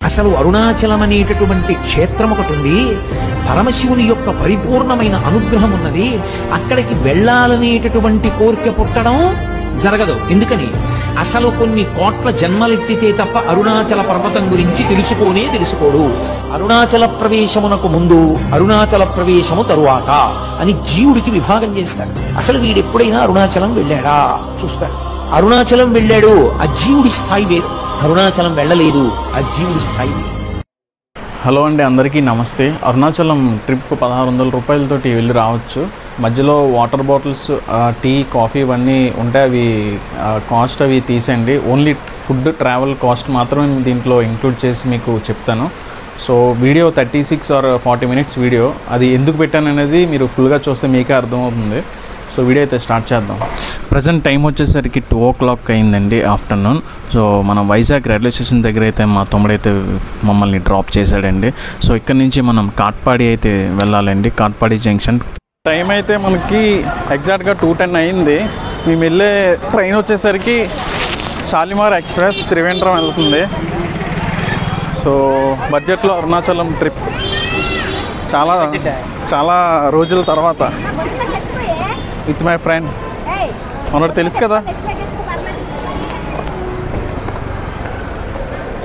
అసలు అరుణాచలం అనేటటువంటి క్షేత్రం ఒకటి ఉంది. పరమశివుని యొక్క పరిపూర్ణమైన అనుగ్రహం ఉన్నది. అక్కడికి వెళ్ళాలనేటటువంటి కోరిక పుట్టడం జరగదు. ఎందుకని? అసలు కొన్ని కోట్ల జన్మలెత్తితే తప్ప అరుణాచల పర్వతం గురించి తెలుసుకోడు. అరుణాచల ప్రవేశమునకు ముందు, అరుణాచల ప్రవేశము తరువాత అని జీవుడికి విభాగం చేస్తాడు. అసలు వీడెప్పుడైనా అరుణాచలం వెళ్ళాడా చూస్తాడు. అరుణాచలం వెళ్ళాడు, ఆ జీవుడి స్థాయి వేరు. అరుణాచలం వెళ్ళలేదు, ఆ జీవుడి స్థాయి వేరు. హలో అండి, అందరికీ నమస్తే. అరుణాచలం ట్రిప్ 1600 రూపాయలతోటి వెళ్ళి రావచ్చు. మధ్యలో వాటర్ బాటిల్స్, టీ, కాఫీ ఇవన్నీ ఉంటాయి. అవి కాస్ట్ అవి తీసేయండి. ఓన్లీ ఫుడ్, ట్రావెల్ కాస్ట్ మాత్రమే దీంట్లో ఇంక్లూడ్ చేసి మీకు చెప్తాను. So video 36 or 40 minutes video. అది ఎందుకు పెట్టాను అనేది మీరు ఫుల్గా చూస్తే మీకే అర్థమవుతుంది. సో వీడియో అయితే స్టార్ట్ చేద్దాం. ప్రజెంట్ టైం వచ్చేసరికి 2 o'clock అయిందండి, ఆఫ్టర్నూన్. సో మనం వైజాగ్ రైల్వే స్టేషన్ దగ్గర అయితే మా తమ్ముడైతే మమ్మల్ని డ్రాప్ చేశాడండి. సో ఇక్కడ నుంచి మనం కాట్పాడి అయితే వెళ్ళాలండి, కాట్పాడి జంక్షన్. టైం అయితే మనకి ఎగ్జాక్ట్గా 2:10 అయింది. మేము వెళ్ళే ట్రైన్ వచ్చేసరికి షాలిమార్ ఎక్స్ప్రెస్ త్రివేంద్రం వెళ్తుంది. సో బడ్జెట్లో అరుణాచలం ట్రిప్ చాలా రోజుల తర్వాత విత్ మై ఫ్రెండ్. మనోడు తెలుసు కదా.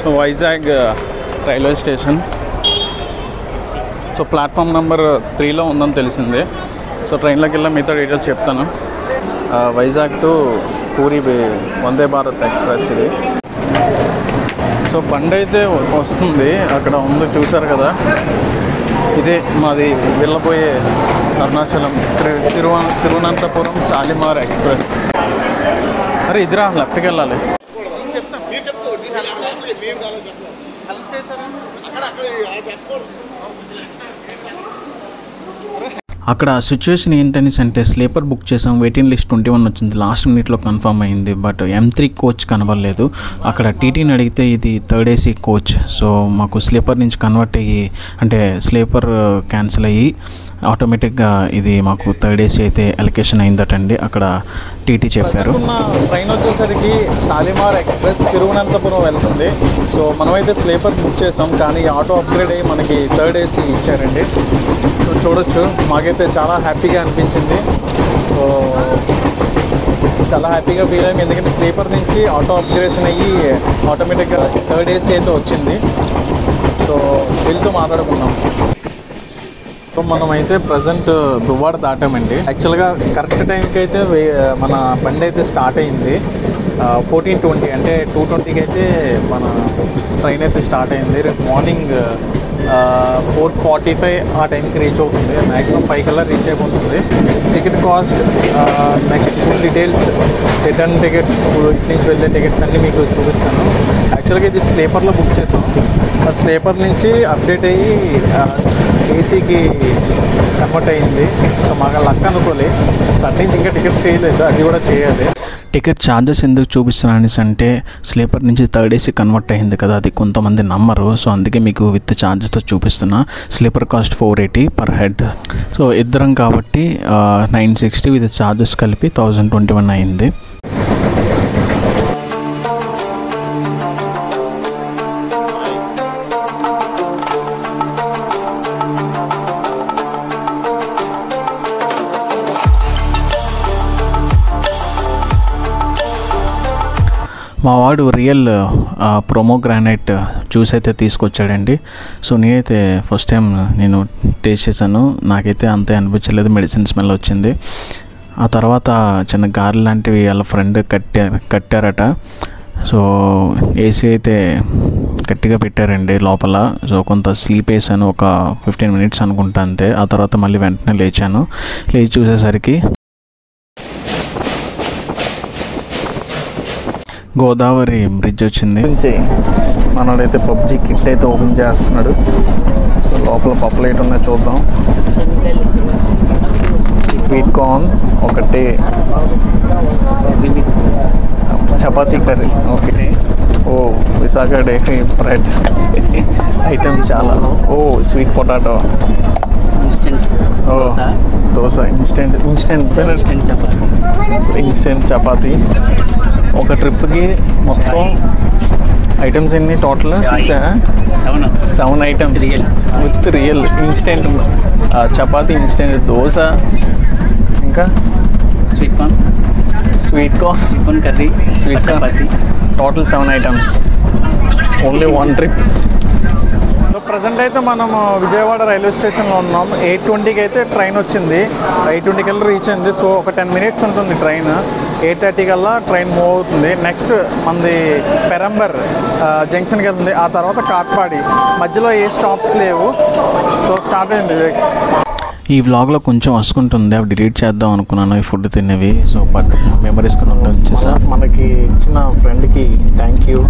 So Vizag railway station. So platform number 3లో ఉందని తెలిసింది. సో ట్రైన్లోకి వెళ్ళి మిగతా డీటెయిల్స్ చెప్తాను. వైజాగ్ టు పూరి వందే భారత్ ఎక్స్ప్రెస్ ఇది. సో బండి అయితే వస్తుంది, అక్కడ ఉంది చూసారు కదా. ఇదే మాది వెళ్ళబోయే అరుణాచలం తిరువనంతపురం షాలిమార్ ఎక్స్ప్రెస్. అరే ఇదిరా, లెఫ్ట్కి వెళ్ళాలి. అక్కడ సిచ్యువేషన్ ఏంటనేసి అంటే స్లీపర్ బుక్ చేసాం, వెయిటింగ్ లిస్ట్ 21 వచ్చింది. లాస్ట్ మినిట్లో కన్ఫర్మ్ అయింది, బట్ M3 కోచ్ కనబడలేదు. అక్కడ టీటీని అడిగితే ఇది 3rd AC కోచ్. సో మాకు స్లీపర్ నుంచి కన్వర్ట్ అయ్యి, అంటే స్లీపర్ క్యాన్సిల్ అయ్యి ఆటోమేటిక్గా ఇది మాకు 3rd AC అయితే అలొకేషన్ అయిందటండి, అక్కడ టీటీ చెప్పారు. ట్రైన్ వచ్చేసరికి షాలిమార్ ఎక్స్ప్రెస్ తిరువనంతపురం వెళ్తుంది. సో మనమైతే స్లీపర్ బుక్ చేసాం, కానీ ఆటో అప్గ్రేడ్ అయ్యి మనకి 3rd AC ఇచ్చారండి. చూడొచ్చు, మాకైతే చాలా హ్యాపీగా అనిపించింది. సో చాలా హ్యాపీగా ఫీల్ అయ్యాం, ఎందుకంటే స్లీపర్ నుంచి ఆటో అప్గ్రేడేషన్ అయ్యి ఆటోమేటిక్గా 3rd AC అయితే వచ్చింది. సో వెళ్తూ మాట్లాడుకున్నాం. సో మనమైతే ప్రజెంట్ దువ్వాడ దాటామండి. యాక్చువల్గా కరెక్ట్ టైంకి అయితే మన బండి అయితే స్టార్ట్ అయింది. 14:20 అంటే 2:20కి అయితే మన ట్రైన్ అయితే స్టార్ట్ అయింది. రేపు మార్నింగ్ 4:45 ఆ టైంకి రీచ్ అవుతుంది. మ్యాక్సిమం 5 కల్లా రీచ్ అయిపోతుంది. Ticket cost, next full details, return tickets, ఇటు నుంచి వెళ్ళే టికెట్స్ అన్నీ మీకు చూపిస్తాను. యాక్చువల్గా ఇది స్లీపర్లో బుక్ చేసాం. స్లీపర్ నుంచి అప్డేట్ అయ్యి ఏసీకి కన్వర్ట్ అయ్యింది. సో మాకు లక్ అనుకోలే, అటు నుంచి ఇంకా టికెట్స్ చేయలేదు, అది కూడా చేయాలి. టికెట్ ఛార్జెస్ ఎందుకు చూపిస్తున్నాను అంటే స్లీపర్ నుంచి 3rd AC కన్వర్ట్ అయింది కదా, అది కొంతమంది నమ్మరు. సో అందుకే మీకు విత్ ఛార్జెస్తో చూపిస్తున్నా. Sleeper cost 480 per head. So ఇద్దరం కాబట్టి 960 విత్ ఛార్జెస్ కలిపి 1021 అయింది. మా వాడు రియల్ ప్రోమోగ్రానైట్ జ్యూస్ అయితే తీసుకొచ్చాడండి. సో నేనైతే ఫస్ట్ టైం టేస్ట్ చేశాను, నాకైతే అంతే అనిపించలేదు, మెడిసిన్ స్మెల్ వచ్చింది. ఆ తర్వాత చిన్న గారెలు లాంటివి వాళ్ళ ఫ్రెండ్ కట్టారట. సో ఏసీ అయితే గట్టిగా పెట్టారండి లోపల. సో కొంత స్లీప్ వేసాను, ఒక 15 minutes అనుకుంటా అంతే. ఆ తర్వాత మళ్ళీ వెంటనే లేచి చూసేసరికి గోదావరి బ్రిడ్జ్ వచ్చింది. మనోడైతే పబ్జీ కిట్ అయితే ఓపెన్ చేస్తున్నాడు. లోపల పప్పులు అయితే ఉన్నాయి చూద్దాం. స్వీట్ కార్న్ ఒకటి, చపాతీ కర్రీ ఒకటి. ఓ విశాఖ డైరీ బ్రెడ్ ఐటమ్స్ చాలా. ఓ sweet potato, dosa, instant chapati. ఒక ట్రిప్కి మొత్తం ఐటమ్స్ ఎన్ని total? 7 items with real instant chapati, instant dosa, ఇంకా sweet corn curry, sweet chapati, total 7 items, only 1 trip. So present అయితే మనం విజయవాడ రైల్వే స్టేషన్లో ఉన్నాం. 8:20కి అయితే ట్రైన్ వచ్చింది, 8:20 కల్లా రీచ్ అయింది. సో ఒక 10 minutes ఉంటుంది ట్రైన్. 8:30 కల్లా ట్రైన్ మూవ్ అవుతుంది. నెక్స్ట్ మనది పెరంబర్ జంక్షన్కి వెళ్తుంది, ఆ తర్వాత కాట్పాడి. మధ్యలో ఏ స్టాప్స్ లేవు. సో స్టార్ట్ అయింది. ఈ వ్లాగ్లో కొంచెం వసుకుంటుంది, అవి డిలీట్ చేద్దాం అనుకున్నాను ఈ ఫుడ్ తినేవి. సో బట్ మెమరీస్ కింద ఉంటుంది వచ్చేసా. మనకి ఇచ్చిన ఫ్రెండ్కి థ్యాంక్ యూ.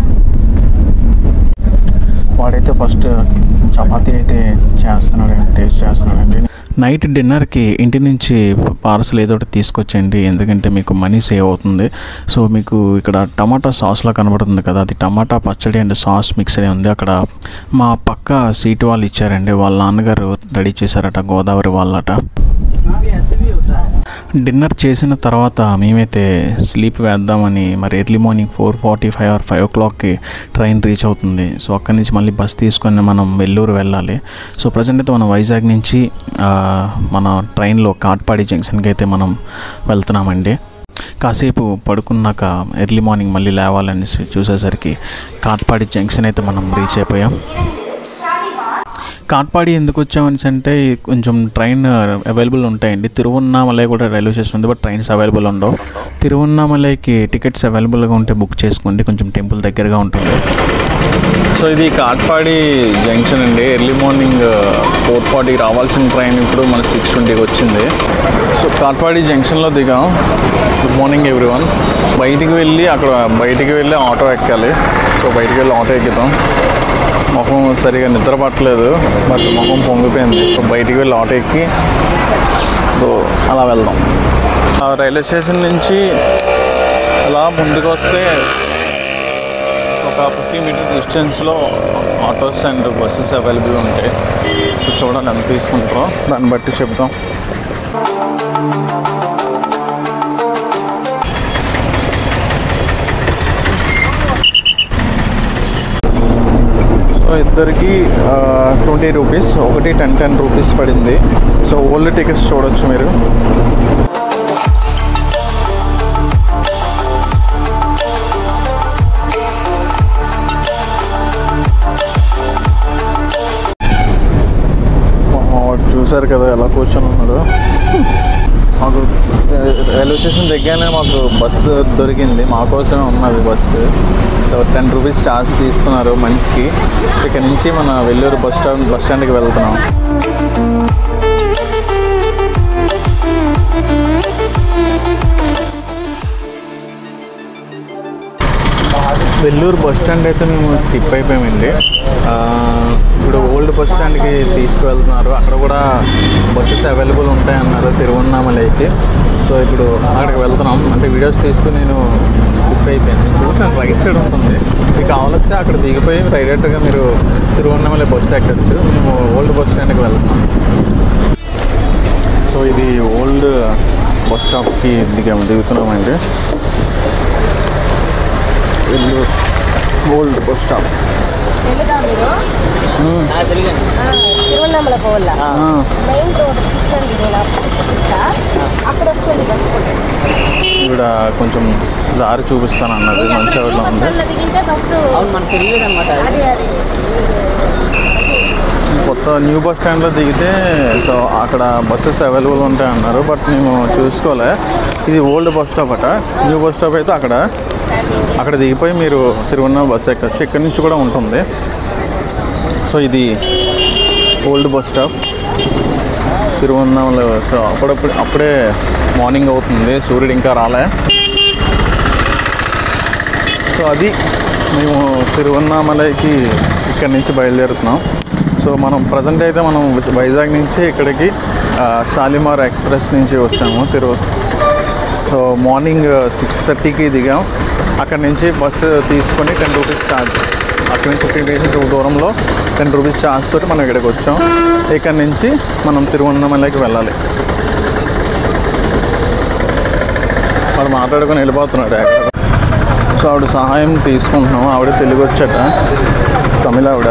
వాడైతే ఫస్ట్ చపాతీ అయితే టేస్ట్ చేస్తున్నాడండి. నైట్ డిన్నర్కి ఇంటి నుంచి పార్సల్ ఏదో ఒకటి తీసుకొచ్చేయండి, ఎందుకంటే మీకు మనీ సేవ్ అవుతుంది. సో మీకు ఇక్కడ టమాటా సాస్లా కనబడుతుంది కదా, అది టమాటా పచ్చడి అండ్ సాస్ మిక్స్ అయి ఉంది. అక్కడ మా పక్క సీటు వాళ్ళు ఇచ్చారండి, వాళ్ళ నాన్నగారు రెడీ చేశారట, గోదావరి వాళ్ళట. డిన్నర్ చేసిన తర్వాత మేమైతే స్లీప్ వేద్దామని, మరి ఎర్లీ మార్నింగ్ 4:45 or 5 o'clockకి ట్రైన్ రీచ్ అవుతుంది. సో అక్కడి నుంచి మళ్ళీ బస్ తీసుకొని మనం వెల్లూరు వెళ్ళాలి. సో ప్రజెంట్ అయితే మనం వైజాగ్ నుంచి మన ట్రైన్లో కాట్పాడి జంక్షన్కి అయితే మనం వెళ్తున్నామండి. కాసేపు పడుకున్నాక ఎర్లీ మార్నింగ్ మళ్ళీ లేవాలని చూసేసరికి కాట్పాడి జంక్షన్ అయితే మనం రీచ్ అయిపోయాం. కాట్పాడి ఎందుకు వచ్చామని అంటే కొంచెం ట్రైన్ అవైలబుల్ ఉంటాయండి. తిరువన్నామలై కూడా రైల్వే స్టేషన్ ఉంది, బట్ ట్రైన్స్ అవైలబుల్ ఉండవు. తిరువన్నామలైకి టికెట్స్ అవైలబుల్గా ఉంటే బుక్ చేసుకోండి, కొంచెం టెంపుల్ దగ్గరగా ఉంటుంది. సో ఇది కాట్పాడి జంక్షన్ అండి. ఎర్లీ మార్నింగ్ 4:40 రావాల్సిన ట్రైన్ ఇప్పుడు మన 6:20కి వచ్చింది. సో కాట్పాడి జంక్షన్లో దిగాం. Good morning everyone. బయటికి వెళ్ళి ఆటో ఎక్కాలి. సో బయటికి వెళ్ళి ఆటో ఎక్కుతాం. మొహం సరిగా నిద్ర పట్టలేదు, బట్ మొహం పొంగిపోయింది. సో బయటికి వెళ్ళి ఆటో ఎక్కి సో అలా వెళ్దాం. రైల్వే స్టేషన్ నుంచి అలా ముందుకు వస్తే ఒక 50 meters డిస్టెన్స్లో ఆటోస్ అండ్ బస్సెస్ అవైలబుల్ ఉంటాయి. సో చూడండి ఎంత తీసుకుంటారో దాన్ని బట్టి చెప్తాం. సో ఇద్దరికి 20 rupees, ఒకటి 10 rupees పడింది. సో ఓల్డ్ టికెట్స్ చూడొచ్చు మీరు. చూసారు కదా ఎలా కూర్చొని ఉన్నాడు. మాకు రైల్వే స్టేషన్ దగ్గరనే మాకు బస్సు దొరికింది, మా కోసమే ఉన్నది బస్సు. సో 10 rupees ఛార్జ్ తీసుకున్నారు మనిషికి. సో ఇక్కడ నుంచి మన వెల్లూరు బస్ స్టాండ్కి వెళ్తున్నాం. వెల్లూరు బస్ స్టాండ్ అయితే మేము స్కిప్ అయిపోయామండి. ఇప్పుడు ఓల్డ్ బస్ స్టాండ్కి తీసుకువెళ్తున్నారు, అక్కడ కూడా బస్సెస్ అవైలబుల్ ఉంటాయన్నారు తిరువన్నామలైకి. సో ఇప్పుడు అక్కడికి వెళ్తున్నాం. అంటే వీడియోస్ తీస్తూ నేను స్కిప్ అయిపోయాను. చూసాను రైట్ సైడ్ ఉంటుంది, మీకు కావాలిస్తే అక్కడ దిగిపోయి డైరెక్ట్గా మీరు తిరువన్నామలై బస్సు ఎక్కచ్చు. మేము ఓల్డ్ బస్ స్టాండ్కి వెళ్తున్నాం. సో ఇది ఓల్డ్ బస్ స్టాప్కి దిగుతున్నామండి. Vellore old bus stop. Tiruvannamalai పోవాలా మెయిన్ రోడ్ ఇక్కడ కొంచెం దారి చూపిస్తాను అన్నది మంచిగా ఉంది. కొత్త న్యూ బస్ స్టాండ్లో దిగితే సో అక్కడ బస్సెస్ అవైలబుల్ ఉంటాయి అన్నారు, బట్ మేము చూసుకోలే. ఇది ఓల్డ్ బస్ స్టాప్ అట. న్యూ బస్ స్టాప్ అయితే అక్కడ దిగిపోయి మీరు తిరువన్నామల బస్సు ఎక్కచ్చు, ఇక్కడి నుంచి కూడా ఉంటుంది. సో ఇది old bus stop Tiruvannamalai. So అప్పుడే మార్నింగ్ అవుతుంది, సూర్యుడు ఇంకా రాలే. సో అది మేము తిరువన్నామలైకి ఇక్కడి నుంచి బయలుదేరుతున్నాం. సో మనం ప్రజెంట్ అయితే మనం వైజాగ్ నుంచి ఇక్కడికి షాలిమార్ ఎక్స్ప్రెస్ నుంచి వచ్చాము. సో మార్నింగ్ 6:30కి దిగాం. అక్కడి నుంచి బస్సు తీసుకొని 10 rupees ఛార్జ్, అక్కడి నుంచి 15 meters దూరంలో 10 rupees ఛార్జ్ తోటి మనం ఇక్కడికి వచ్చాం. ఇక్కడి నుంచి మనం తిరువన్నామలైకి వెళ్ళాలి. వాడు మాట్లాడుకొని వెళ్ళిపోతున్నాడు. సో ఆవిడ సహాయం తీసుకుంటున్నాం. ఆవిడ తెలుగు వచ్చట, తమిళ ఆవిడ.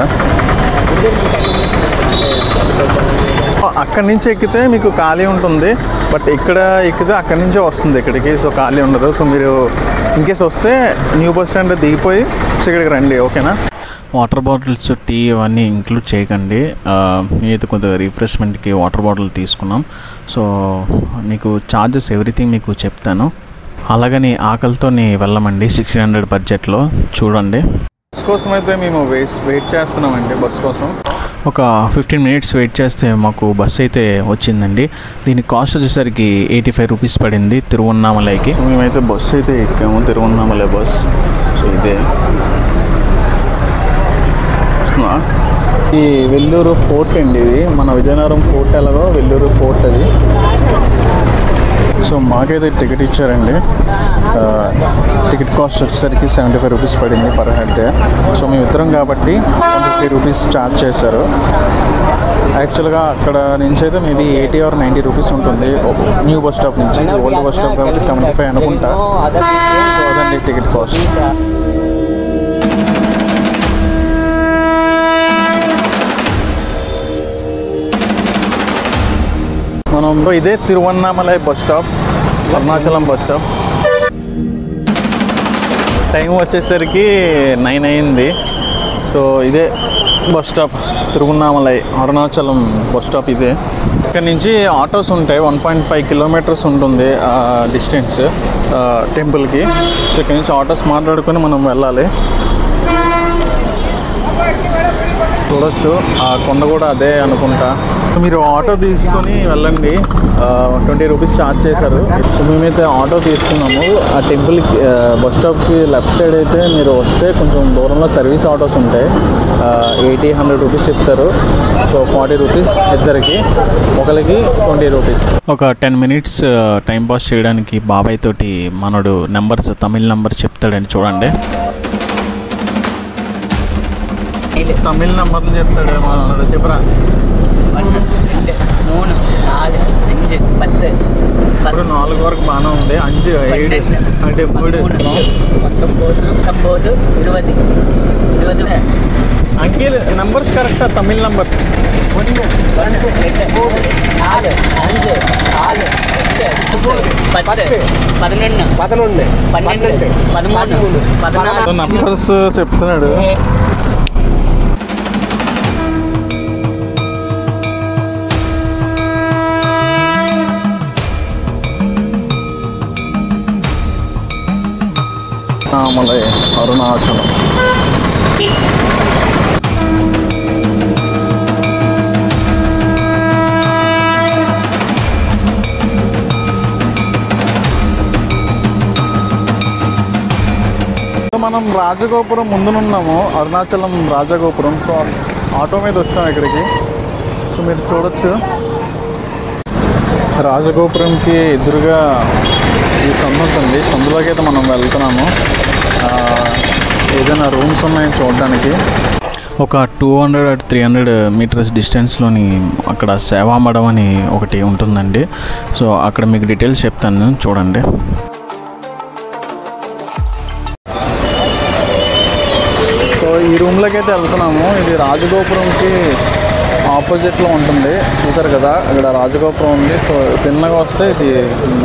అక్కడి నుంచి ఎక్కితే మీకు ఖాళీ ఉంటుంది, బట్ ఇక్కడ ఎక్కితే అక్కడి నుంచే వస్తుంది ఇక్కడికి. సో ఖాళీ ఉండదు. సో మీరు ఇన్కేస్ వస్తే న్యూ బస్ స్టాండ్ దిగిపోయి ఇక్కడికి రండి, ఓకేనా? వాటర్ బాటిల్స్, టీ ఇవన్నీ ఇంక్లూడ్ చేయకండి. నేనైతే కొద్దిగా రిఫ్రెష్మెంట్కి వాటర్ బాటిల్ తీసుకున్నాం. సో మీకు ఛార్జెస్ ఎవ్రీథింగ్ మీకు చెప్తాను. అలాగని ఆకలితో వెళ్ళమండి 1600 బడ్జెట్లో. చూడండి, బస్ కోసం అయితే మేము వెయిట్ చేస్తున్నామండి. బస్ కోసం ఒక 15 మినిట్స్ వెయిట్ చేస్తే మాకు బస్ అయితే వచ్చిందండి. దీని కాస్ట్ వచ్చేసరికి 85 రూపీస్ పడింది తిరువన్నామలైకి. మేమైతే బస్సు అయితే ఎక్కాము, తిరువన్నామలై బస్. సో ఇదే ఈ వెల్లూరు ఫోర్ట్ అండి. ఇది మన విజయనగరం ఫోర్ట్ ఎలాగో వెల్లూరు ఫోర్ట్ అది. సో మాకైతే టికెట్ ఇచ్చారండి. టికెట్ కాస్ట్ వచ్చేసరికి 75 రూపీస్ పడింది పర్ హెడ్. సో మేము ఇద్దరం కాబట్టి 50 రూపీస్ ఛార్జ్ చేశారు. యాక్చువల్గా అక్కడ నుంచి అయితే మేబీ 80 or 90 రూపీస్ ఉంటుంది న్యూ బస్ స్టాప్ నుంచి. ఓల్డ్ బస్ స్టాప్ కాబట్టి 75 అనుకుంటా. సో అదండి టికెట్ కాస్ట్. మనం ఇదే Tiruvannamalai bus stop, Arunachalam bus stop. Time వచ్చేసరికి 9 అయింది. సో ఇదే bus stop Tiruvannamalai Arunachalam bus stop ఇదే. ఇక్కడ నుంచి ఆటోస్ ఉంటాయి. 1.5 కిలోమీటర్స్ ఉంటుంది డిస్టెన్స్ టెంపుల్కి. సో ఇక్కడ నుంచి ఆటోస్ మాట్లాడుకొని మనం వెళ్ళాలి. చూడొచ్చు ఆ కొండ కూడా అదే అనుకుంటా. మీరు ఆటో తీసుకొని వెళ్ళండి. 20 రూపీస్ ఛార్జ్ చేశారు. సో మేమైతే ఆటో తీసుకున్నాము. ఆ టెంపుల్కి బస్ స్టాప్కి లెఫ్ట్ సైడ్ అయితే మీరు వస్తే కొంచెం దూరంలో సర్వీస్ ఆటోస్ ఉంటాయి. 80-100 రూపీస్ చెప్తారు. సో 40 రూపీస్ ఇద్దరికి, ఒకరికి 20 రూపీస్. ఒక 10 మినిట్స్ టైం పాస్ చేయడానికి బాబాయ్ తోటి మనోడు నెంబర్స్, తమిళ్ నెంబర్ చెప్తాడని చూడండి. తమిళ్ నెంబర్లు చెప్తాడేమో, చెప్పరా? 1 2 3 4 5 10. ఇప్పుడు 4 వరకు బాగానే ఉంది. 5 7 అంటే 3 19 20 అంకిల్ నెంబర్స్ కరెక్టా? తమిళ్ నెంబర్స్ 1 2 3 4 5 6 7 8 10 11 12 13 నెంబర్స్ చెప్తున్నాడు. మలై అరుణాచలం. మనం రాజగోపురం ముందునున్నాము, అరుణాచలం రాజగోపురం. సో ఆటో మీద వచ్చాము ఇక్కడికి. సో మీరు చూడొచ్చు రాజగోపురంకి ఎదురుగా ఈ సందు ఉంటుంది. సందులోకి అయితే మనం వెళ్తున్నాము. ఏదైనా రూమ్స్ ఉన్నాయని చూడడానికి. ఒక 200-300 మీటర్స్ డిస్టెన్స్లోని అక్కడ సేవామడం అని ఒకటి ఉంటుందండి. సో అక్కడ మీకు డీటెయిల్స్ చెప్తాను, చూడండి. సో ఈ రూమ్లోకి అయితే వెళ్తున్నాము. ఇది రాజగోపురంకి ఆపోజిట్లో ఉంటుంది. చూసారు కదా అక్కడ రాజగోపురం ఉంది. సో తిన్నగా వస్తే ఇది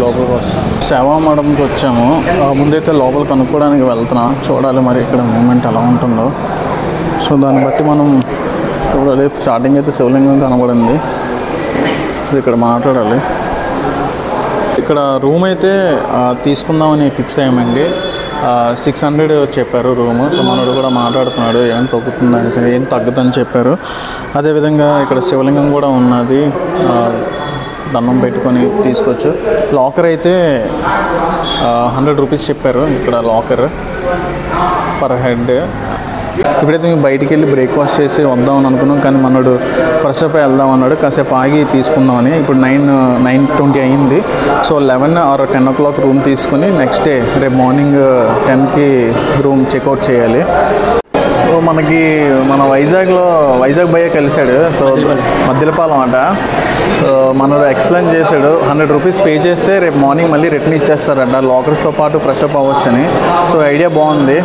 లోపలికి వస్తుంది. సేవామడంకి వచ్చాము. ముందైతే లోపలికి కనుక్కోవడానికి వెళ్తున్నాం. చూడాలి మరి ఇక్కడ మూమెంట్ ఎలా ఉంటుందో. సో దాన్ని బట్టి మనం చూడాలి. స్టార్టింగ్ అయితే శివలింగం కనబడింది. ఇక్కడ మాట్లాడాలి. ఇక్కడ రూమ్ అయితే తీసుకుందామని ఫిక్స్ అయ్యామండి. 600 చెప్పారు రూము. సో మనోడు కూడా మాట్లాడుతున్నాడు ఏం తగ్గుతుంది అనేసి. ఏం తగ్గుతుందని చెప్పారు. అదేవిధంగా ఇక్కడ శివలింగం కూడా ఉన్నది. దండం పెట్టుకొని తీసుకోవచ్చు. లాకర్ అయితే 100 రూపీస్ చెప్పారు ఇక్కడ లాకర్ పర్ హెడ్. ఇప్పుడైతే మేము బయటికి వెళ్ళి బ్రేక్ఫాస్ట్ చేసి వద్దామని అనుకున్నాం. కానీ మనోడు ఫ్రెష్ అప్ వెళ్దాం అన్నాడు. కాసేపు ఆగి తీసుకుందామని. ఇప్పుడు 9:20 అయింది. సో 11 or 10 o'clock రూమ్ తీసుకుని నెక్స్ట్ డే రేపు మార్నింగ్ 10కి రూమ్ చెక్అవుట్ చేయాలి. సో మనకి మన వైజాగ్ భయ్య కలిశాడు. సో మద్దిలపాలెం అంట. మనోడు ఎక్స్ప్లెయిన్ చేశాడు 100 రూపీస్ పే చేస్తే రేపు మార్నింగ్ మళ్ళీ రిటర్న్ ఇచ్చేస్తారంట. లాకర్స్తో పాటు ఫ్రెష్ అప్ అవ్వచ్చు అని. సో ఐడియా బాగుంది.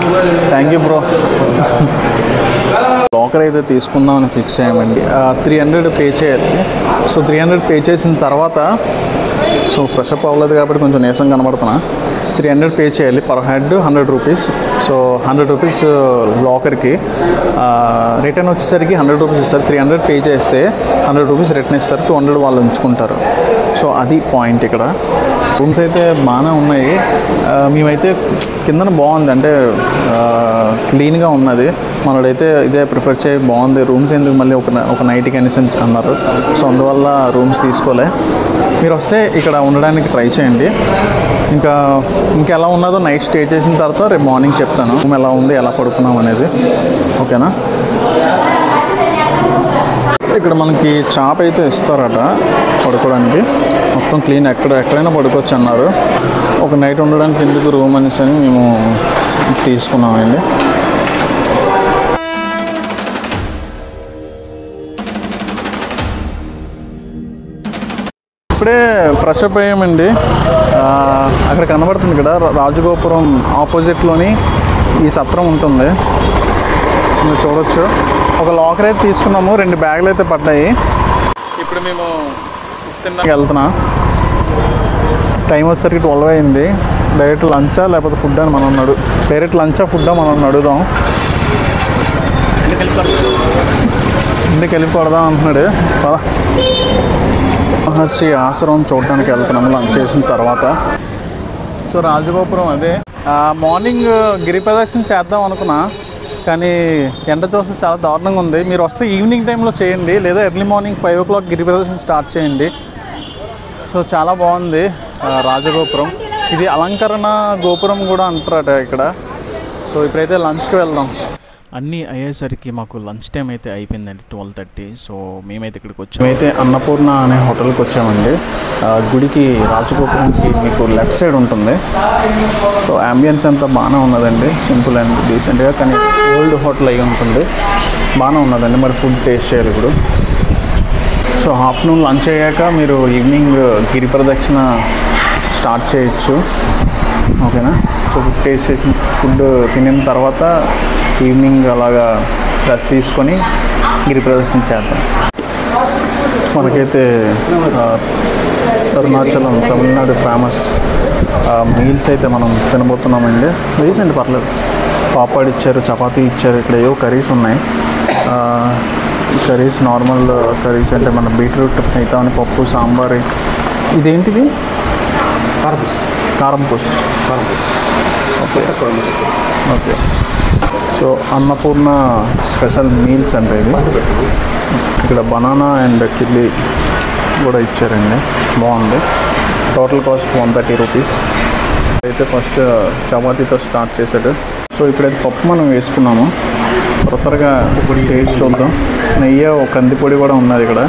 Thank you bro. లాకర్ అయితే తీసుకుందామని ఫిక్స్ అయ్యామండి. 300 పే చేయాలి. సో 300 పే చేసిన తర్వాత సో ఫ్రెష్ అప్ అవ్వలేదు కాబట్టి కొంచెం నీరసం కనబడుతున్నా. 300 పే చేయాలి per head 100 rupees. So 100 rupees లాకర్కి, రిటర్న్ వచ్చేసరికి 100 రూపీస్ ఇస్తారు. 300 పే చేస్తే 100 రూపీస్ రిటర్న్ ఇస్తారు. 200 వాళ్ళు ఉంచుకుంటారు. సో అది పాయింట్ ఇక్కడ. రూమ్స్ అయితే బాగానే ఉన్నాయి. మేమైతే కిందన బాగుంది, అంటే క్లీన్గా ఉన్నది. మనోడైతే ఇదే ప్రిఫర్ చేయి, బాగుంది రూమ్స్, ఎందుకు మళ్ళీ ఒక నైట్కి అనేసి అన్నారు. సో అందువల్ల రూమ్స్ తీసుకోలే. మీరు వస్తే ఇక్కడ ఉండడానికి ట్రై చేయండి. ఇంకా ఎలా ఉన్నదో నైట్ స్టే చేసిన తర్వాత రేపు మార్నింగ్ చెప్తాను రూమ్ ఎలా ఉంది, ఎలా పడుకున్నాం అనేది. ఓకేనా? ఇక్కడ మనకి చాప్ అయితే ఇస్తారట పడుకోవడానికి. మొత్తం క్లీన్, ఎక్కడైనా పడుకోవచ్చు అన్నారు. ఒక నైట్ ఉండడానికి ఎందుకు రూమ్ అనేసి అని మేము తీసుకున్నామండి. ఇప్పుడే ఫ్రెష్ అప్ అయ్యామండి. అక్కడ కనబడుతుంది కదా రాజగోపురం ఆపోజిట్లోని ఈ సత్రం ఉంటుంది, మీరు చూడొచ్చు. ఒక లాకర్ అయితే తీసుకున్నాము, 2 బ్యాగులు అయితే పడ్డాయి. ఇప్పుడు మేము తిన్నాక వెళ్తున్నా. టైం వచ్చేసరికి 12 అయింది. డైరెక్ట్ లంచా లేకపోతే ఫుడ్ అని మనం డైరెక్ట్ లంచా ఫుడ్డా మనం అడుగుదాం. ఇంటికి వెళ్ళి కొడదాం అంటున్నాడు. పద. మహర్షి ఆశ్రమం చూడటానికి వెళ్తున్నాము లంచ్ చేసిన తర్వాత. సో రాజగోపురం అదే. మార్నింగ్ గిరి ప్రదక్షిణ చేద్దాం అనుకున్నా, కానీ ఎండ చూస్తే చాలా దారుణంగా ఉంది. మీరు వస్తే ఈవినింగ్ టైంలో చేయండి, లేదా ఎర్లీ మార్నింగ్ 5 o'clock గిరి ప్రదక్షిణ స్టార్ట్ చేయండి. సో చాలా బాగుంది రాజగోపురం. ఇది అలంకరణ గోపురం కూడా అంటారట ఇక్కడ. సో ఇప్పుడైతే లంచ్కి వెళ్దాం. అన్నీ అయ్యేసరికి మాకు లంచ్ టైం అయితే అయిపోయిందండి 12:30. సో మేమైతే ఇక్కడికి వచ్చాము. మేమైతే అన్నపూర్ణ అనే హోటల్కి వచ్చామండి. గుడికి రాజగోపురంకి మీకు లెఫ్ట్ సైడ్ ఉంటుంది. సో అంబియన్స్ అంతా బాగానే ఉన్నదండి, సింపుల్ అండ్ డీసెంట్గా, కానీ ఓల్డ్ హోటల్ అయి ఉంటుంది. బాగానే ఉన్నదండి. మరి ఫుడ్ టేస్ట్ చేయాలి ఇప్పుడు. సో ఆఫ్టర్నూన్ లంచ్ అయ్యాక మీరు ఈవినింగ్ గిరి ప్రదక్షిణ స్టార్ట్ చేయొచ్చు. ఓకేనా? సో ఫుడ్ టేస్ట్ చేసి ఫుడ్ తినిన తర్వాత ఈవినింగ్ అలాగా రెస్ట్ తీసుకొని గిరి ప్రదర్శన చేద్దాం. మనకైతే అరుణాచలం తమిళనాడు ఫేమస్ మీల్స్ అయితే మనం తినబోతున్నామండి. రీసెంట్ పర్లేదు. పాపాడ్ ఇచ్చారు, చపాతీ ఇచ్చారు. ఇక్కడ ఏవో కర్రీస్ ఉన్నాయి. కర్రీస్ నార్మల్ కర్రీస్ అంటే మన బీట్రూట్ మిగతాని పప్పు, సాంబార్. ఇదేంటిది? కారంపూస్. Okay okay. So Annapurna special meals అంటే ఇది. ఇక్కడ బనానా అండ్ కిడ్లీ కూడా ఇచ్చారండి, బాగుంది. Total cost 130 rupees. అయితే ఫస్ట్ చపాతీతో స్టార్ట్ చేశాడు. సో ఇప్పుడైతే పప్పు మనం వేసుకున్నాము. త్వరగా టేస్ట్ చూద్దాం. నెయ్యి, ఒక కందిపొడి కూడా ఉన్నది ఇక్కడ.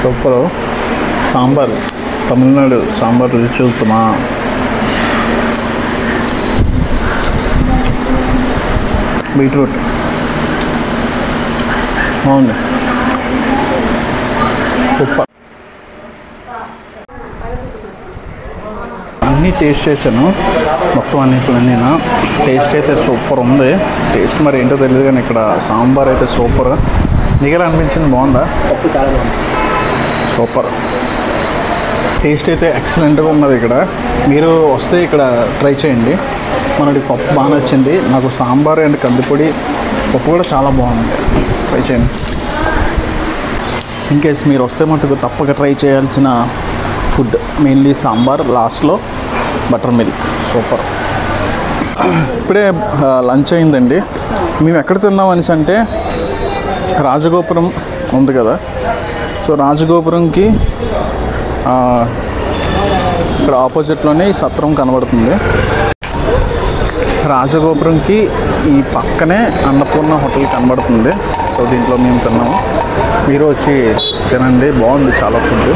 సూపర్. సాంబార్, తమిళనాడు సాంబార్ రుచి చూద్దామా? బీట్రూట్ బాగుంది, సూపర్. అన్నీ టేస్ట్ చేశాను, మొత్తం అన్నిటిని. టేస్ట్ అయితే సూపర్ ఉంది. టేస్ట్ మరి ఏంటో తెలియదు, కానీ ఇక్కడ సాంబార్ అయితే సూపర్. నీకు ఎలా అనిపించింది? బాగుందా? పప్పు చాలా బాగుంది, సూపర్. టేస్ట్ అయితే ఎక్సలెంట్గా ఉన్నది. ఇక్కడ మీరు వస్తే ఇక్కడ ట్రై చేయండి. మనకి పప్పు బాగా నచ్చింది నాకు. సాంబార్ అండ్ కందిపొడి పప్పు కూడా చాలా బాగుంది. ట్రై చేయండి. ఇన్కేస్ మీరు వస్తే మటుకు తప్పక ట్రై చేయాల్సిన ఫుడ్ మెయిన్లీ సాంబార్, లాస్ట్లో బటర్ మిల్క్. సూపర్. ఇప్పుడే లంచ్ అయిందండి. మేము ఎక్కడ తిన్నాం అనేసి అంటే రాజగోపురం ఉంది కదా, సో రాజగోపురంకి ఇక్కడ ఆపోజిట్లోనే ఈ సత్రం కనబడుతుంది. రాజగోపురంకి ఈ పక్కనే అన్నపూర్ణ హోటల్ కనబడుతుంది. సో దీంట్లో మేము తిన్నాము. మీరు వచ్చి తినండి, బాగుంది చాలా ఫుడ్.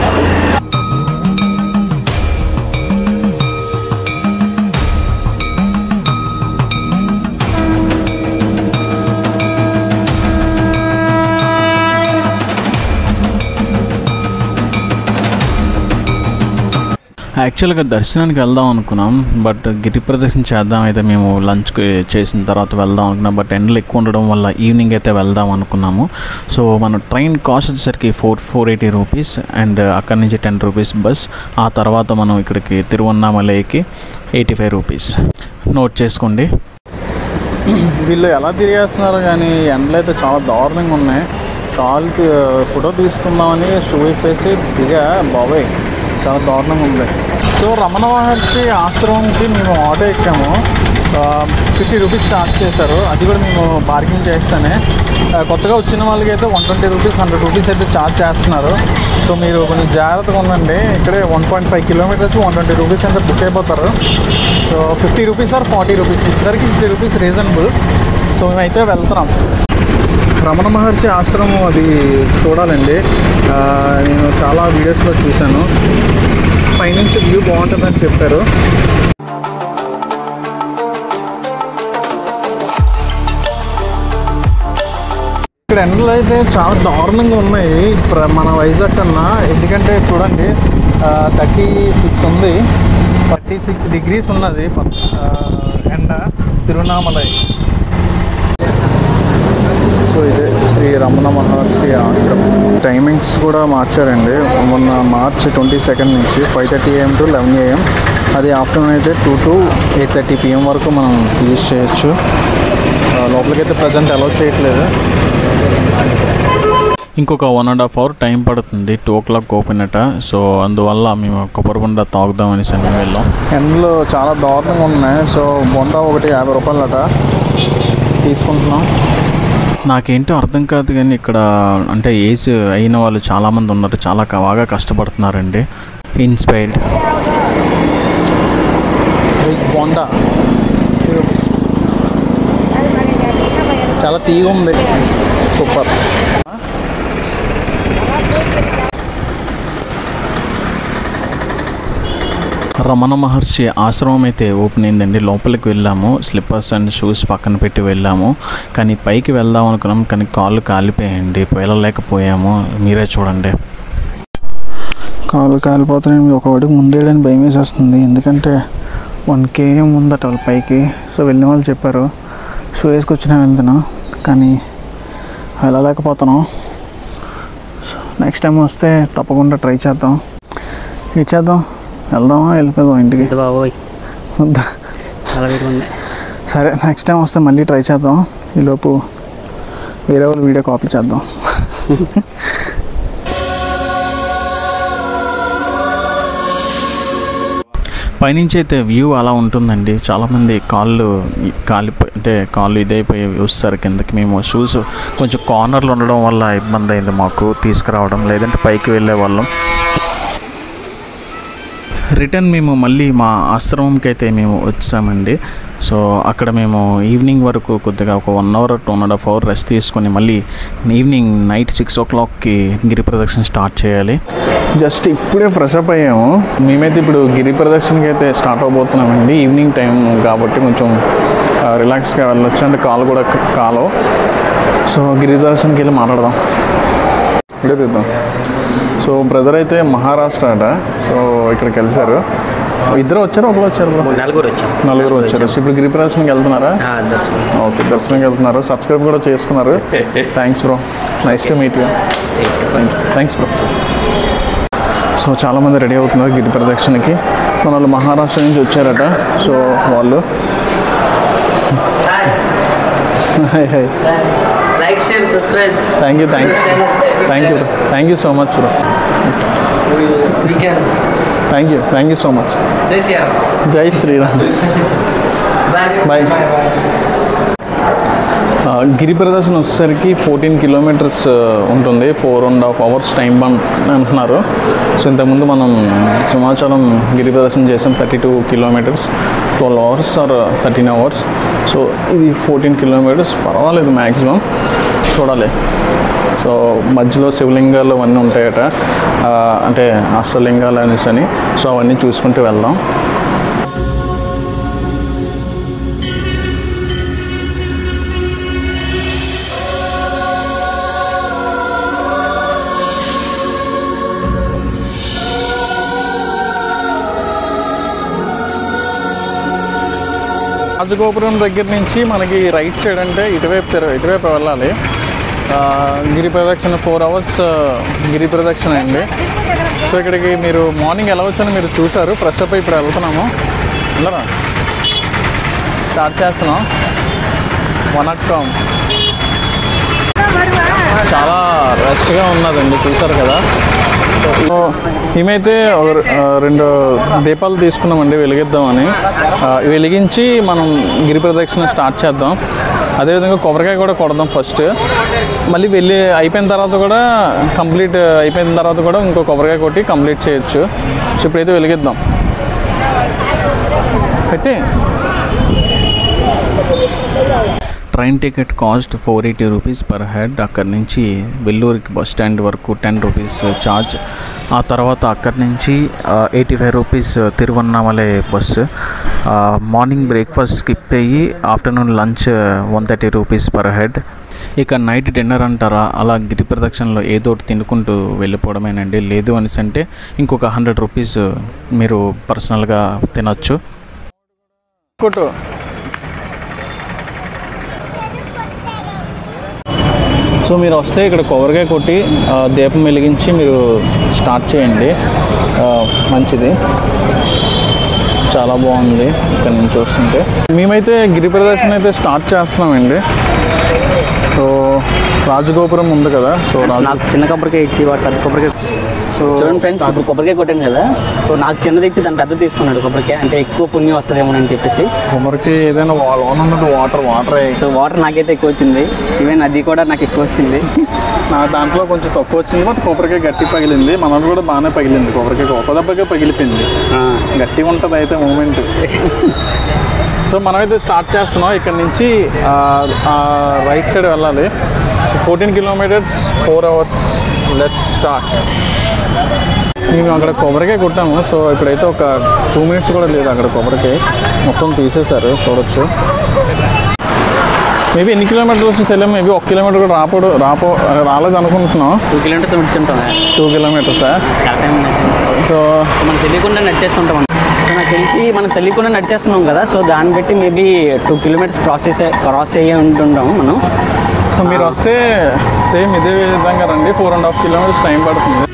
యాక్చువల్గా దర్శనానికి వెళ్దాం అనుకున్నాం, బట్ గిరి ప్రదర్శన చేద్దాం అయితే మేము లంచ్కి చేసిన తర్వాత వెళ్దాం అనుకున్నాం. బట్ ఎండలు ఎక్కువ ఉండడం వల్ల ఈవినింగ్ అయితే వెళ్దాం అనుకున్నాము. సో మన ట్రైన్ కాస్ట్ వచ్చేసరికి 480 రూపీస్ అండ్ అక్కడి నుంచి 10 రూపీస్ బస్. ఆ తర్వాత మనం ఇక్కడికి తిరువన్నామలైకి 85 రూపీస్. నోట్ చేసుకోండి. వీళ్ళు ఎలా తిరిగేస్తున్నారు కానీ ఎండలు అయితే చాలా దారుణంగా ఉన్నాయి. కాలుకి ఫోటో తీసుకుందామని షూ ఇప్పేసి దిగా బాబాయ్ చాలా దారుణంగా ఉంది. సో రమణ మహర్షి ఆశ్రమంకి మేము ఆటో ఎక్కాము. 50 రూపీస్ ఛార్జ్ చేశారు. అది కూడా మేము పార్కింగ్ చేస్తేనే. కొత్తగా వచ్చిన వాళ్ళకి అయితే 120 రూపీస్ 100 రూపీస్ అయితే ఛార్జ్ చేస్తున్నారు. సో మీరు కొంచెం జాగ్రత్తగా ఉండండి. ఇక్కడే 1.5 కిలోమీటర్స్ 120 రూపీస్ అయితే బుక్ అయిపోతారు. సో 50 రూపీస్ ఆర్ 40 రూపీస్ ఇద్దరికి 50 రూపీస్ రీజనబుల్. సో మేమైతే వెళ్తున్నాం. రమణ మహర్షి ఆశ్రమం అది చూడాలండి. నేను చాలా వీడియోస్లో చూశాను. పైనుంచి వ్యూ బాగుంటుందని చెప్పారు. ఇక్కడ ఎండలు అయితే చాలా దారుణంగా ఉన్నాయి మన వైజాగ్ కన్నా. ఎందుకంటే చూడండి 36 ఉంది, 36 డిగ్రీస్ ఉన్నది ఎండ తిరువన్నామలై. సో ఇదే శ్రీ రమణ మహర్షి ఆశ్రమం. టైమింగ్స్ కూడా మార్చారండి. మొన్న మార్చ్ 22 నుంచి 5:30 AM to 11 AM. అది ఆఫ్టర్నూన్ అయితే 2 to 8:30 PM వరకు మనం యూజ్ చేయొచ్చు. లోపలికైతే ప్రజెంట్ అలౌ చేయట్లేదు. ఇంకొక 1.5 hour టైం పడుతుంది. 2 o'clock ఓపెన్ అట. సో అందువల్ల మేము కొబ్బరి బొండ తాగుదామని మేము వెళ్ళాం. ఎండలు చాలా దారుణంగా ఉన్నాయి. సో బొండ ఒకటి 50 రూపాయలు అట తీసుకుంటున్నాం. నాకేంటో అర్థం కాదు కానీ ఇక్కడ అంటే ఏజ్ అయిన వాళ్ళు చాలామంది ఉన్నారు. చాలా బాగా కష్టపడుతున్నారండి. ఇన్స్పైర్డ్ బొండ చాలా తీగా ఉంది. సూపర్. రమణ మహర్షి ఆశ్రమం అయితే ఓపెన్ అయిందండి. లోపలికి వెళ్ళాము. స్లిప్పర్స్ అండ్ షూస్ పక్కన పెట్టి వెళ్ళాము. కానీ పైకి వెళ్దాం అనుకున్నాం కానీ కాళ్ళు కాలిపోయాయండి. వెళ్ళలేకపోయాము. మీరే చూడండి. కాళ్ళు కాలిపోతున్నాయి. ఒక వాడికి ముందేయడానికి భయం వేసేస్తుంది. ఎందుకంటే 1 km ఉందట వాళ్ళ పైకి. సో వెళ్ళిన వాళ్ళు చెప్పారు షూ వేసుకొచ్చినా వెళ్తున్నాం కానీ వెళ్ళలేకపోతున్నాం. నెక్స్ట్ టైం వస్తే తప్పకుండా ట్రై చేద్దాం. ఇచ్చేద్దాం. వెళ్దామా వెళ్ళిపోదాం ఇంటికి? బాబోయ్ చాలా వేడి ఉంది. సరే నెక్స్ట్ టైం వస్తే మళ్ళీ ట్రై చేద్దాం. ఈలోపు వేరే వాళ్ళు వీడియో కాపీ చేద్దాం. పైనుంచి అయితే వ్యూ అలా ఉంటుందండి. చాలామంది కాళ్ళు ఇదైపోయి వస్తారు కిందకి. మేము షూస్ కొంచెం కార్నర్లో ఉండడం వల్ల ఇబ్బంది అయింది మాకు తీసుకురావడం. లేదంటే పైకి వెళ్ళే వాళ్ళం. రిటర్న్ మేము మళ్ళీ మా ఆశ్రమంకి అయితే మేము వచ్చామండి. సో అక్కడ మేము ఈవినింగ్ వరకు కొద్దిగా ఒక 1 hour 2.5 hour రెస్ట్ తీసుకొని మళ్ళీ ఈవినింగ్ నైట్ 6 o'clockకి గిరి ప్రదక్షిణ స్టార్ట్ చేయాలి. జస్ట్ ఇప్పుడే ఫ్రెష్ అప్ అయ్యాము. మేమైతే ఇప్పుడు గిరి ప్రదక్షిణకి అయితే స్టార్ట్ అవబోతున్నామండి. ఈవినింగ్ టైం కాబట్టి కొంచెం రిలాక్స్గా వెళ్ళొచ్చు. అంటే కాలు కూడా కాలు. సో గిరి ప్రదక్షిణకి వెళ్ళి మాట్లాడదాం. ఇప్పుడే చూద్దాం. సో బ్రదర్ అయితే మహారాష్ట్ర అట. సో ఇక్కడికి కలిసారు. ఇద్దరు వచ్చారు ఒకరు వచ్చారు? నలుగురు వచ్చారు. సో ఇప్పుడు గిరి ప్రదర్శనకి వెళ్తున్నారా? ఓకే దర్శనంకి వెళ్తున్నారు. సబ్స్క్రైబ్ కూడా చేసుకున్నారు. Thanks bro. Nice to meet you. Thanks bro. So చాలామంది రెడీ అవుతున్నారు గిరి ప్రదక్షిణకి. మన వాళ్ళు మహారాష్ట్ర నుంచి వచ్చారట. సో వాళ్ళు like share subscribe. Thank you so much bro. Thank you so much. జై శ్రీరామ్. బాయ్. గిరి ప్రదర్శన వచ్చేసరికి 14 kilometers ఉంటుంది. 4.5 hours టైం బండ్ అంటున్నారు. సో ఇంతకుముందు మనం సింహాచలం గిరి ప్రదర్శన చేసాం 32 kilometers, 12 hours or 13 hours. So ఇది 14 kilometers. పర్వాలేదు మ్యాక్సిమం. చూడాలి. సో మధ్యలో శివలింగాలు అవన్నీ ఉంటాయట. అంటే అష్టలింగాలు అనేసి అని. సో అవన్నీ చూసుకుంటూ వెళ్దాం. రాజగోపురం దగ్గర నుంచి మనకి రైట్ సైడ్ అంటే ఇటువైపు వెళ్ళాలి. గిరి ప్రదక్షిణ 4 hours గిరి ప్రదక్షిణ అండి. సో ఇక్కడికి మీరు మార్నింగ్ ఎలా వచ్చానో మీరు చూసారు. ఫ్రెష్ అప్ ఇప్పుడు వెళ్తున్నాము. వెళ్ళరా స్టార్ట్ చేస్తున్నాం. వనక్కం చాలా రష్గా ఉన్నదండి, చూసారు కదా. సో మేమైతే 2 దీపాలు తీసుకున్నామండి వెలిగిద్దామని. వెలిగించి మనం గిరి ప్రదక్షిణ స్టార్ట్ చేద్దాం. అదేవిధంగా కొబ్బరికాయ కూడా కొడదాం ఫస్ట్. మళ్ళీ అయిపోయిన తర్వాత కూడా అయిపోయిన తర్వాత కూడా ఇంకో కొబ్బరికాయ కొట్టి కంప్లీట్ చేయొచ్చు. సో ఇప్పుడైతే వెలిగిద్దాం. పెట్టి train ticket cost 480 rupees per head. అక్కడి నుంచి వెల్లూరికి బస్ స్టాండ్ వరకు 10 రూపీస్ ఛార్జ్. ఆ తర్వాత అక్కడి నుంచి 85 rupees Tiruvannamalai bus. Morning breakfast skip అయ్యి afternoon lunch 130 rupees per head. ఇక నైట్ డిన్నర్ అంటారా, అలా గిరి ప్రదక్షిణలో ఏదో ఒకటి తినుకుంటూ వెళ్ళిపోవడమేనండి. లేదు అనేసి అంటే ఇంకొక 100 రూపీస్ మీరు పర్సనల్గా తినచ్చు. సో మీరు వస్తే ఇక్కడ కొబ్బరికాయ కొట్టి దీపం వెలిగించి మీరు స్టార్ట్ చేయండి. మంచిది, చాలా బాగుంది ఇక్కడ నుంచి చూస్తుంటే. మేమైతే గిరి ప్రదర్శన అయితే స్టార్ట్ చేస్తున్నామండి. సో రాజగోపురం ఉంది కదా, సో నాకు చిన్న కొబ్బరికాయ ఇచ్చి వాడు పెద్ద కొబ్బరికాయ. సో చూడండి ఫ్రెండ్స్, ఇప్పుడు కొబ్బరికాయ కొట్టాను కదా, సో నాకు చిన్నది ఇచ్చి దాన్ని పెద్ద తీసుకున్నాడు కొబ్బరికాయ, అంటే ఎక్కువ పుణ్యం వస్తుందేమో అని చెప్పేసి. కొబ్బరికి ఏదైనా లోన్ ఉన్నది వాటర్ సో వాటర్ నాకైతే ఎక్కువ వచ్చింది, ఈవెన్ అది కూడా నాకు ఎక్కువ వచ్చింది. నా దాంట్లో కొంచెం తక్కువ వచ్చింది, బట్ కొబ్బరికాయ గట్టి పగిలింది. మనది కూడా బాగానే పగిలింది. కొబ్బరికాయ ఒక దెబ్బకే పగిలిపోయింది. గట్టిగా ఉంటుంది అయితే మూమెంట్. సో మనమైతే స్టార్ట్ చేస్తున్నాం. ఇక్కడ నుంచి రైట్ సైడ్ వెళ్ళాలి. So 14 kilometers 4 hours. Let's start. మేము అక్కడ కొబ్బరికాయ కొట్టాము. సో ఇప్పుడైతే ఒక 2 minutes కూడా లేదు అక్కడ కొబ్బరికాయ మొత్తం తీసేశారు, చూడొచ్చు. మేబీ ఎన్ని కిలోమీటర్లు వచ్చి తెలియదు. మేబీ 1 kilometer కూడా రాలేదు అనుకుంటున్నాం. 2 kilometers వచ్చుంటాం. 2 kilometers. సో మనకు తెలియకుండా నడిచేస్తుంటాం. సో నాకు తెలిసి మనం తెలియకుండా నడిచేస్తున్నాం కదా, సో దాన్ని బట్టి మేబీ 2 kilometers క్రాస్ అయ్యే ఉంటుంటాము మనం. సో మీరు వస్తే సేమ్ ఇదే విధంగా రండి. 4.5 kilometers టైం పడుతుంది.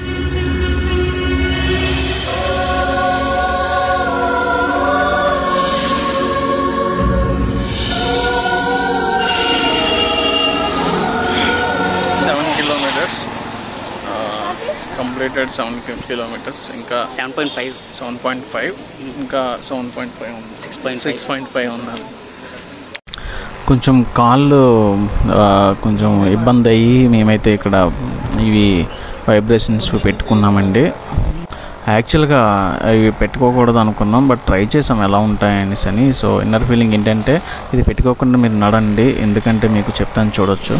Completed 7 kilometers. ఇంకా 7.5 ఇంకా 7.5 ఉంది. 6.5 ఉన్నది. కొంచెం కాళ్ళు కొంచెం ఇబ్బంది అయ్యి మేమైతే ఇక్కడ ఇవి వైబ్రేషన్స్ పెట్టుకున్నామండి. యాక్చువల్గా ఇవి పెట్టుకోకూడదు అనుకున్నాం, బట్ ట్రై చేసాం ఎలా ఉంటాయనేసి అని. సో ఇన్నర్ ఫీలింగ్ ఏంటంటే ఇది పెట్టుకోకుండా మీరు నడండి, ఎందుకంటే మీకు చెప్తాను, చూడొచ్చు.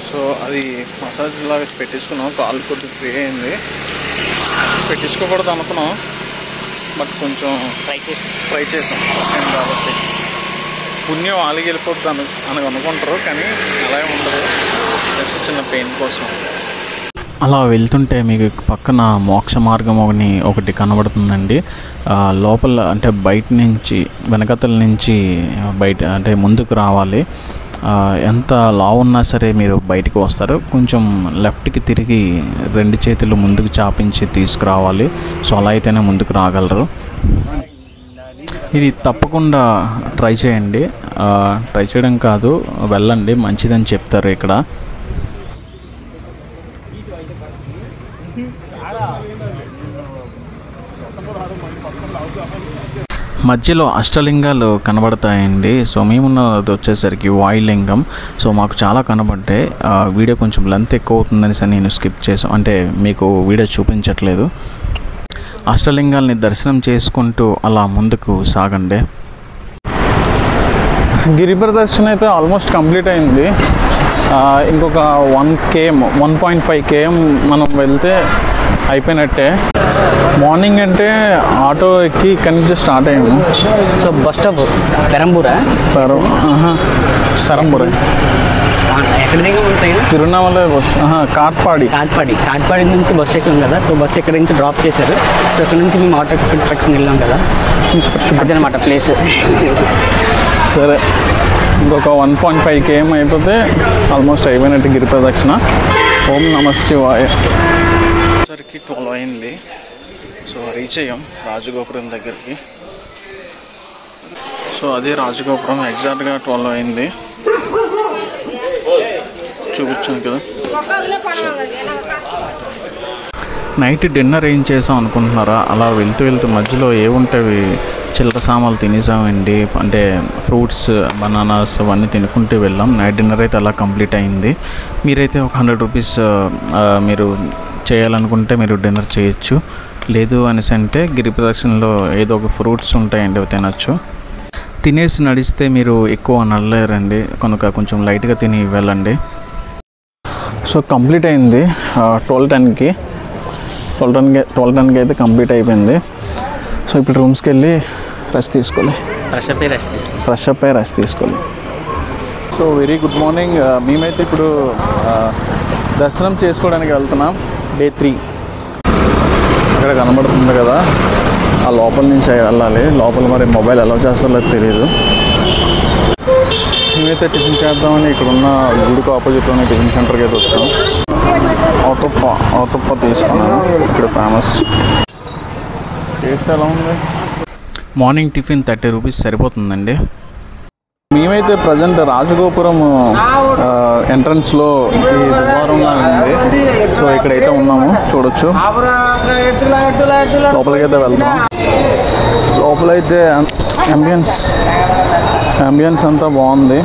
సో అది మసాజ్ లాగా పెట్టించుకున్నాం. కాలు కొద్దిగా ఫ్రీ అయింది. పెట్టించుకోకూడదు అనుకున్నాం, బట్ కొంచెం ట్రై చేసాం కాబట్టి. పుణ్యం ఆలిగి వెళ్ళిపోద్ది అని అనుకుంటారు, కానీ అలాగే ఉండదు. జస్ట్ చిన్న పెయిన్ కోసం. అలా వెళ్తుంటే మీకు పక్కన మోక్ష మార్గం ఒకటి కనబడుతుందండి. లోపల అంటే బయట నుంచి వెనకతల నుంచి బయట అంటే ముందుకు రావాలి. ఎంత లావు ఉన్నా సరే మీరు బయటికి వస్తారు. కొంచెం లెఫ్ట్కి తిరిగి 2 చేతులు ముందుకు చాపించి తీసుకురావాలి. సో అలా అయితేనే ముందుకు రాగలరు. ఇది తప్పకుండా ట్రై చేయండి. ట్రై చేయడం కాదు, వెళ్ళండి, మంచిదని చెప్తారు ఇక్కడ. మధ్యలో అష్టలింగాలు కనబడతాయండి. సో మేమున్నది వచ్చేసరికి వాయులింగం. సో మాకు చాలా కనబడ్డాయి. వీడియో కొంచెం లెంత్ ఎక్కువ అవుతుందని నేను స్కిప్ చేసాం, అంటే మీకు వీడియో చూపించట్లేదు. అష్టలింగాల్ని దర్శనం చేసుకుంటూ అలా ముందుకు సాగండి. గిరి ప్రదర్శన అయితే ఆల్మోస్ట్ కంప్లీట్ అయింది. ఇంకొక 1.5 km మనం వెళ్తే అయిపోయినట్టే. మార్నింగ్ అంటే ఆటో ఎక్కి ఇక్కడి నుంచి స్టార్ట్ అయ్యాము. సో బస్ స్టాప్ పెరంబూరా. ఎక్కడ దిగా ఉంటాయి? తిరువన్నామలై బస్ కాట్పాడి నుంచి బస్సు ఎక్కాం కదా. సో బస్సు ఎక్కడి నుంచి డ్రాప్ చేశారు. సో ఇక్కడ నుంచి మేము ఆటో పెట్టుకుని వెళ్ళాం కదా, అదనమాట ప్లేస్. సరే, ఇంకొక 1.5 km అయిపోతే ఆల్మోస్ట్ అయిపోయినట్టు గిరి ప్రదక్షిణ. ఓం నమ శివాయ. సరికి 12 అయింది. సో రీచ్ అయ్యాం రాజగోపురం దగ్గరికి. సో అదే రాజగోపురం, ఎగ్జాక్ట్గా 12 అయింది. చూపించాను కదా. నైట్ డిన్నర్ ఏం చేసాం అనుకుంటున్నారా? అలా వెళ్తూ మధ్యలో ఏముంటాయి చిల్లర సామాన్లు తినేసామండి. అంటే ఫ్రూట్స్, బనానాస్ అవన్నీ తినుకుంటూ వెళ్ళాం. నైట్ డిన్నర్ అయితే అలా కంప్లీట్ అయింది. మీరైతే ఒక 100 రూపీస్ మీరు చేయాలనుకుంటే మీరు డిన్నర్ చేయొచ్చు. లేదు అనేసి అంటే గిరి ప్రదక్షిణలో ఏదో ఒక ఫ్రూట్స్ ఉంటాయండి, అవి తినచ్చు. తినేసి నడిస్తే మీరు ఎక్కువ నడలేరండి, కనుక కొంచెం లైట్గా తిని వెళ్ళండి. సో కంప్లీట్ అయింది 12:10కి. 12:10కి అయితే కంప్లీట్ అయిపోయింది. సో ఇప్పుడు రూమ్స్కి వెళ్ళి రెస్ట్ తీసుకోవాలి. ఫ్రెష్ అప్ అయ్యి రెస్ట్ తీసుకోవాలి. So very good morning. మేమైతే ఇప్పుడు దర్శనం చేసుకోవడానికి వెళ్తున్నాం. డే 3 ఇక్కడ కనబడుతుంది కదా, ఆ లోపల నుంచి వెళ్ళాలి. లోపల మరి మొబైల్ ఎలా చేస్తారో తెలియదు. మేమైతే టిఫిన్ చేద్దామని ఇక్కడ ఉన్న గుడికి ఆపోజిట్లోనే టిఫిన్ సెంటర్కి అయితే వచ్చాం. ఆటోప్ప తీసుకున్నాను, ఇక్కడ ఫేమస్. టేస్ట్ ఎలా ఉంది? మార్నింగ్ టిఫిన్ 30 రూపీస్ సరిపోతుందండి. మేమైతే ప్రజెంట్ రాజగోపురం ఎంట్రన్స్లో ఈ దువారంగా ఉంది. సో ఇక్కడైతే ఉన్నాము, చూడొచ్చు. లోపలికైతే వెళ్తాం. లోపలైతే అంబియన్స్ అంతా బాగుంది.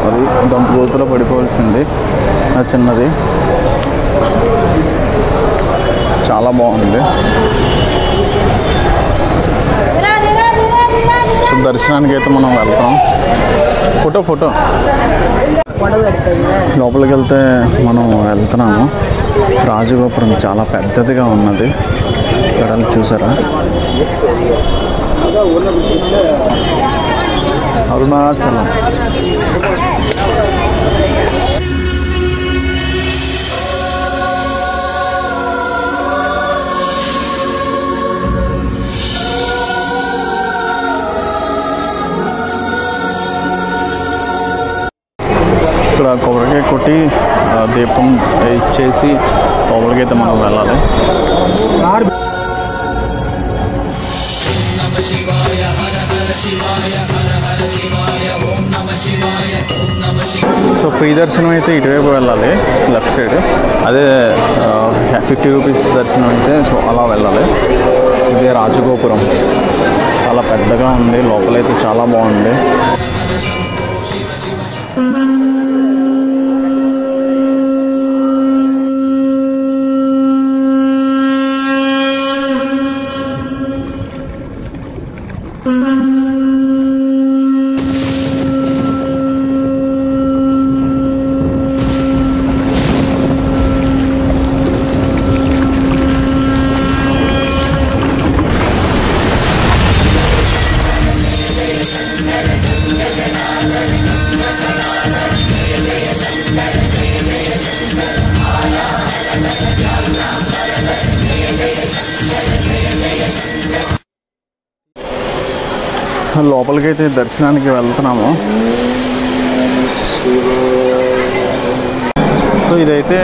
అది దంపు గోతులో పడిపోవాల్సింది చిన్నది, చాలా బాగుంది. సో దర్శనానికి అయితే మనం వెళ్తాం. ఫోటో లోపలికి వెళ్తే మనం వెళ్తున్నాము. రాజగోపురం చాలా పెద్దదిగా ఉన్నది. ఇక్కడ చూసారా? అరుణాచలం. ఇక్కడ కొబ్బరికాయ కొట్టి దీపం ఇచ్చేసి లోపలికైతే మనం వెళ్ళాలి. సో ఫ్రీ దర్శనం అయితే ఇటువైపు వెళ్ళాలి, లెఫ్ట్ సైడ్. అదే 50 రూపీస్ దర్శనం అయితే సో అలా వెళ్ళాలి. ఇదే రాజగోపురం, చాలా పెద్దగా ఉంది. లోపలైతే చాలా బాగుంది. లోపలికైతే దర్శనానికి వెళ్తున్నాము. సో ఇదైతే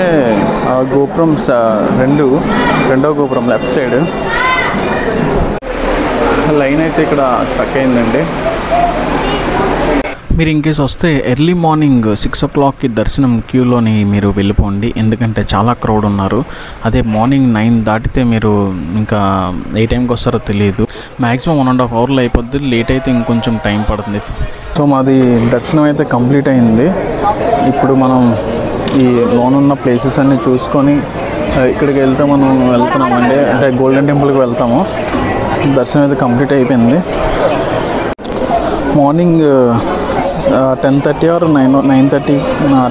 గోపురం రెండో గోపురం లెఫ్ట్ సైడ్. లైన్ అయితే ఇక్కడ స్టక్ అయిందండి. మీరు ఇంకేస్ వస్తే ఎర్లీ మార్నింగ్ 6 o'clockకి దర్శనం క్యూలోని మీరు వెళ్ళిపోండి, ఎందుకంటే చాలా క్రౌడ్ ఉన్నారు. అదే మార్నింగ్ 9 దాటితే మీరు ఇంకా ఏ టైంకి వస్తారో తెలియదు. మ్యాక్సిమం 1.5 hourలో అయిపోద్ది. లేట్ అయితే ఇంకొంచెం టైం పడుతుంది. సో మాది దర్శనం అయితే కంప్లీట్ అయింది. ఇప్పుడు మనం ఈ లోనున్న ప్లేసెస్ అన్నీ చూసుకొని ఇక్కడికి వెళ్తే మనం వెళ్తున్నామండి, అంటే గోల్డెన్ టెంపుల్కి వెళ్తాము. దర్శనం అయితే కంప్లీట్ అయిపోయింది. మార్నింగ్ 10:30 or 9:30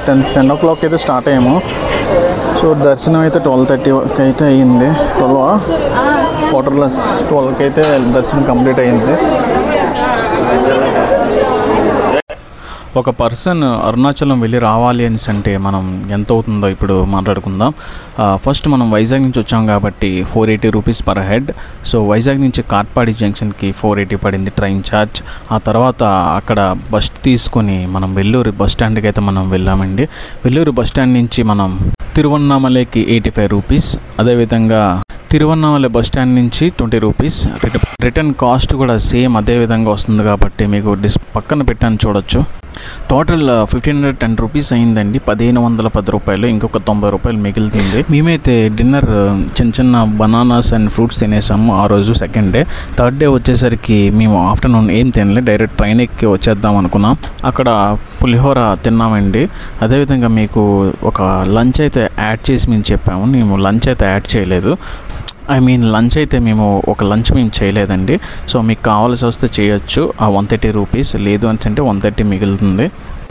10 o'clock అయితే స్టార్ట్ అయ్యాము. సో దర్శనం అయితే 12:30 అయితే అయ్యింది. 12:15 అయితే దర్శనం కంప్లీట్ అయ్యింది. ఒక పర్సన్ అరుణాచలం వెళ్ళి రావాలి అని అంటే మనం ఎంత అవుతుందో ఇప్పుడు మాట్లాడుకుందాం. ఫస్ట్ మనం వైజాగ్ నుంచి వచ్చాం కాబట్టి 480 rupees per head. So Vizag నుంచి కార్పాడి జంక్షన్కి 480 పడింది ట్రైన్ ఛార్జ్. ఆ తర్వాత అక్కడ బస్ తీసుకొని మనం వెల్లూరు బస్ స్టాండ్కి అయితే మనం వెళ్ళామండి. వెల్లూరు బస్ స్టాండ్ నుంచి మనం తిరువన్నామలైకి 85 రూపీస్, అదేవిధంగా తిరువన్నామలై బస్ స్టాండ్ నుంచి 20 రూపీస్. రిటర్న్ కాస్ట్ కూడా సేమ్ అదే విధంగా వస్తుంది కాబట్టి మీకు పక్కన పెట్టాను చూడొచ్చు. టోటల్ 1510 రూపీస్ అయిందండి. 1510 రూపాయలు, ఇంకొక 90 రూపాయలు మిగులుతుంది. మేమైతే డిన్నర్ చిన్న బనానాస్ అండ్ ఫ్రూట్స్ తినేసాము ఆ రోజు. సెకండ్ డే, థర్డ్ డే వచ్చేసరికి మేము ఆఫ్టర్నూన్ ఏం తినలేదు, డైరెక్ట్ ట్రైన్ ఎక్కి వచ్చేద్దాం అనుకున్నాం. అక్కడ పులిహోర తిన్నామండి. అదేవిధంగా మీకు ఒక లంచ్ అయితే యాడ్ చేసి మేము చెప్పాము. మేము లంచ్ అయితే యాడ్ చేయలేదు. లంచ్ అయితే మేము చేయలేదండి. సో మీకు కావాల్సి వస్తే చేయొచ్చు. ఆ 130 రూపీస్, లేదు అని అంటే 130 మిగులుతుంది.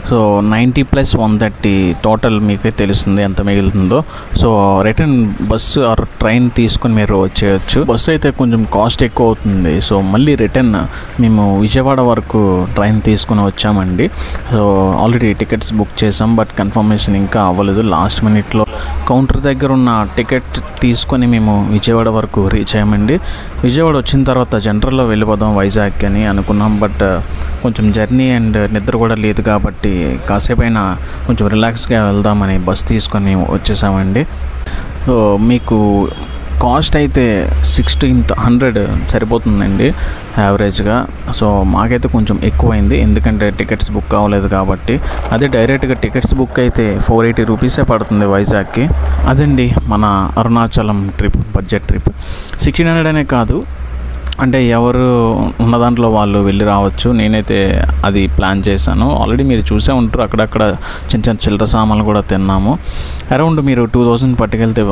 సో 90 + 130 టోటల్ మీకే తెలుస్తుంది ఎంత మిగులుతుందో. So return bus or train తీసుకొని మీరు వచ్చేయచ్చు. బస్సు అయితే కొంచెం కాస్ట్ ఎక్కువ అవుతుంది. సో మళ్ళీ రిటర్న్ మేము విజయవాడ వరకు ట్రైన్ తీసుకుని వచ్చామండి. సో ఆల్రెడీ టికెట్స్ బుక్ చేసాం, బట్ కన్ఫర్మేషన్ ఇంకా అవ్వలేదు. లాస్ట్ మినిట్లో కౌంటర్ దగ్గర ఉన్న టికెట్ తీసుకొని మేము విజయవాడ వరకు రీచ్ అయ్యామండి. విజయవాడ వచ్చిన తర్వాత జనరల్లో వెళ్ళిపోదాం వైజాగ్ అని అనుకున్నాం, బట్ కొంచెం జర్నీ అండ్ నిద్ర కూడా లేదు కాబట్టి కాసేపు అయినా కొంచెం రిలాక్స్గా వెళ్దామని బస్ తీసుకొని మేము వచ్చేసామండి. సో మీకు కాస్ట్ అయితే 1600 సరిపోతుందండి యావరేజ్గా. సో మాకైతే కొంచెం ఎక్కువైంది, ఎందుకంటే టికెట్స్ బుక్ అవ్వలేదు కాబట్టి. అదే డైరెక్ట్గా టికెట్స్ బుక్ అయితే 480 రూపీసే పడుతుంది వైజాగ్కి. అదండి మన అరుణాచలం ట్రిప్, బడ్జెట్ ట్రిప్. 1600 అనే కాదు, అంటే ఎవరు ఉన్న దాంట్లో వాళ్ళు వెళ్ళి రావచ్చు. నేనైతే అది ప్లాన్ చేశాను. ఆల్రెడీ మీరు చూసే ఉంటారు, అక్కడక్కడ చిన్న చిల్లర సామాన్లు కూడా తిన్నాము. అరౌండ్ మీరు 2000 పట్టుకెళ్తే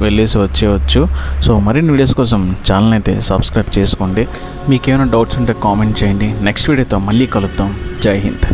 వెళ్ళేసి వచ్చేయచ్చు. సో మరిన్ని వీడియోస్ కోసం ఛానల్ అయితే సబ్స్క్రైబ్ చేసుకోండి. మీకు ఏమైనా డౌట్స్ ఉంటే కామెంట్ చేయండి. నెక్స్ట్ వీడియోతో మళ్ళీ కలుద్దాం. జై హింద్.